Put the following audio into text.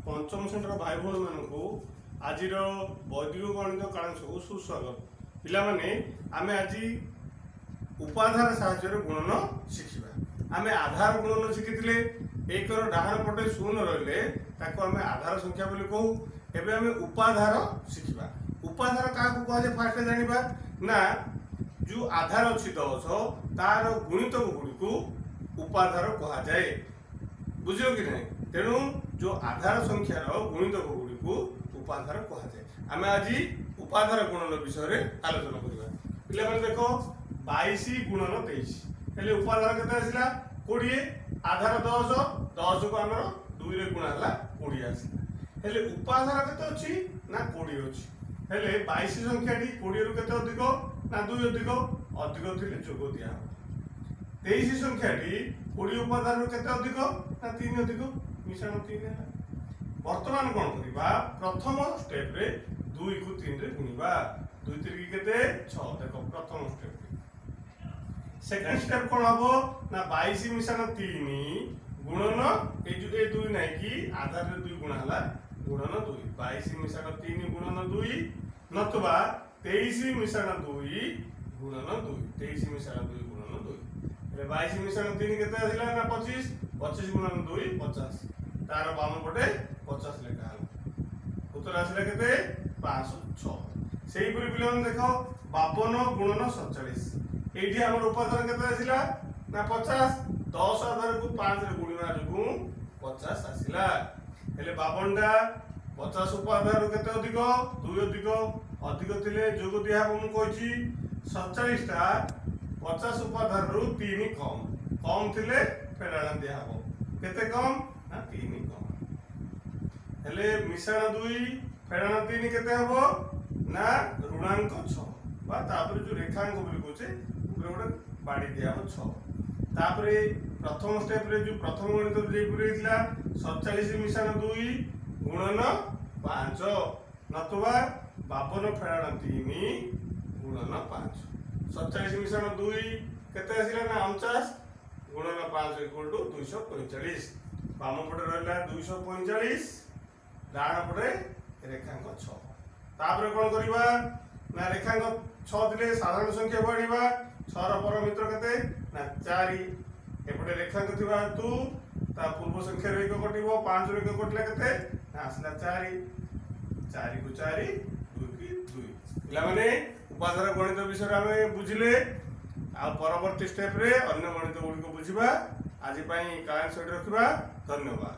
पंचम श्रेणी भाई भाई मानक आज वैदिक गणित कालांशକୁ सुस्वागत। पिलामाने आमे आज उपाधार साहाय्य गुणन शिखिबा। आमे आधार गुणन शिखिथिले एक डाहाण पटे शून्य रहिले ताको आमे आधार संख्या बोली कहू। एबे आमे उपाधार शिखिबा। उपाधार काहाकू कहले फास्ट जानिबा ना जो आधार अछि 10 तार गुणितक गुडीकू उपाधार कहा जाए। बुझियो कि नहीं? तेणु जो आधार संख्यार गुणितक गुडीकू उपाधार कहा जाए। आमे आज उपाधार गुणन विषय रे आलोचना करिबा। पिला माने देखो 22 गुणन 23 हेले उपाधार केते आसिला 20। आधार 10 10 को हमर 2 रे गुणा हला 20 आसिला। हेले उपाधार केते अछि ना 20 अछि। हेले 22 संख्याटी 20 रु केते अधिक ना 2 अधिक अधिक थिले जोग दिया। 23 संख्याटी 20 उपाधार रु केते अधिक ना 3 अधिक मिश्रण 3 है। वर्तमान कोन करिबा प्रथम स्टेप रे 2 को 3 रे गुणिबा। 2 3 की केते 6 देखो प्रथम स्टेप रे। सेकंड स्टेप कोन हबो ना 22 मिश्रण 3 गुणन ए जो ए 2 नै की आधार रे 2 गुणा हला गुणन 2। 22 मिश्रण 3 गुणन 2 नतुबा 23 मिश्रण 2 गुणन 2। 23 मिश्रण 2 गुणन 2 એટલે 22 मिश्रण 3 केते आसिला ना 25। 25 गुणन 2 50। तार बाम पटे 50 लेखा हला। उत्तर आसिला केते 506। सेही परि पिलन देखो 52 गुणन 47 एठी हमर उपाधार केते आसिला ना 50। 10 आधार को 5 रे गुणिबा जकू 50 आसिला। हेले 52 टा 50 उपाधार केते अधिक 2 अधिक अधिक थिले जोग दिया हम कहछि 47 टा 50 उपाधार रु 3 कम कम थिले फेराण दिया हो केते कम ना 3 कम। हेले मिश्रण 2 फेराण 3 केते हबो ना ऋणांक 6 बा तापर जो रेखांक बोली कहछे ऊपर गोटे बाडी दिया हो 6। तापर प्रथम स्टेप रे जो प्रथम गणित जे पुरे हितला 47 मिश्रण 2 गुणन 5 नतुबा 52 फेराण 3 गुणन 5। 47 मिश्रण 2 केते आसिला ना 49 गुणन 5 इक्वल टू 245। बाम पटे रहला 245 डाण पटे रेखांक 6। तापर कोन करिबा ना रेखांक 6 दिले साधारण संख्या बाडीबा 6 रो पर मित्र केते ना 4 एपटे रेखांक थिबा तू ता पूर्व संख्या रे 1 कटिबो 5 रे 1 कटला केते ना आसला 4 4 को 4 2 की 2। इला माने उपाधार गणित विषय आमे बुझिले। आ परवर्ती स्टेप रे अन्य गणित गुडी को बुझिबा। आज पई क्लास रखिबा। धन्यवाद।